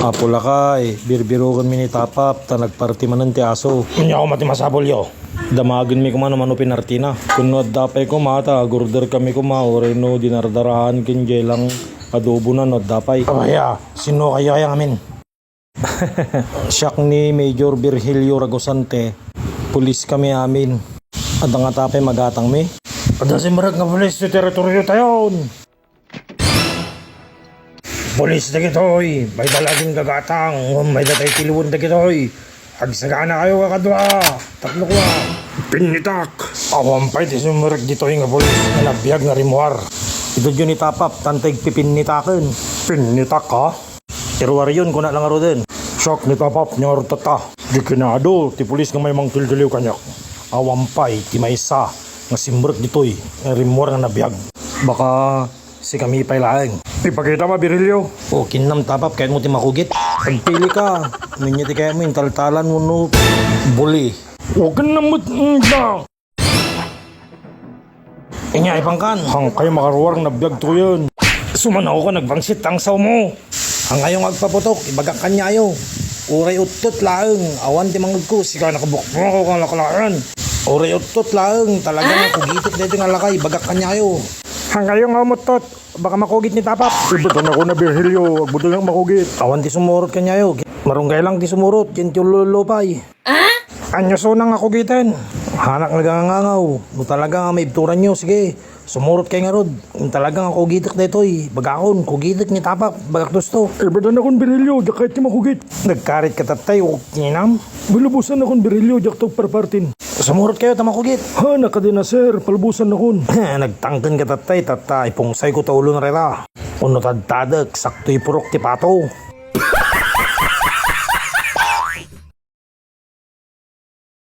Apula kay, birbirugan mi ni Tapap, ta nagparti manan ti aso. Nya ako mati masabol yo. Damagin mi kumano mano pinartina. Kunod dapay ko mata, gurder kami kumaore no dinardarahan kinjay lang adobo na no dapay. Kaya, sino kayo kaya amin? Siyak ni Major Virgilio Ragosante, pulis kami amin. At ang atapay magatang mi. Padasin marag nga pulis sa teritoryo tayon. Pulis na gitoy, may dalaging gagatang, may datay tiluon na gitoy. Agsagana kayo kakadwa, tatlo ko pinitak. Awampay di sumarag ditoy nga pulis na nabiyag na rimuar. Ito yun ni Tapap, tantay pipinitaken. Pinitak ka? Irwar yun, kuna lang aro din. Shock ni Tapap niya tata. Di kinado, ti pulis nga may mangkildiliw kanyak. Awampay, ti maysa, nga simrek ditoy, nga rimuar nga nabiyag. Baka si kami pay laeng. Ipakita ma, Virilio. O, kinam Tapap, kahit mo ti makugit. Pagpili ka, ninyo ti kaya mo yung taltalan mo no, buli. Huwag ka namot na. Inya, ipangkan. Hang kayo makaruwar na biyag to yun. Sumanaw ka, nagbangsit ang saw mo. Ang ngayong agpaputok, ibagak kanyayo. Uray utot laeng, awan ti mangod ko, sika nakabukmo ko kang lakalaan. Uray utot laeng, talagang kugitik dito nga lakay, ibagak kanyayo. Hang kayo nga mutot, baka makugit ni Tapap. Ibutan ako na Virgilio, wag mo lang makugit. Awan ti sumurot kanyayo, marunggay lang ti sumurot, yan ti ululupay. Anyo so nang akugitan. Hanak nagangangaw, no talaga nga may ibturan nyo, sige. Sumurot kay nga rod, kung talagang ako gitik ditoy, bagakon, kugitik ni Tapap, bagak gusto. Ibutan akong Virilio, jakay ti makugit. Nagkarit ka tatay, huwag tinam. Bilubusan akong Virilio, jak to parpartin. Sumurot kayo, tamakugit. Ha, nakadina sir, palbusan akon. Nagtangkan ka tatay, ipungsay ko taulo na rera. Uno tadtadak, sakto'y purok ti pato.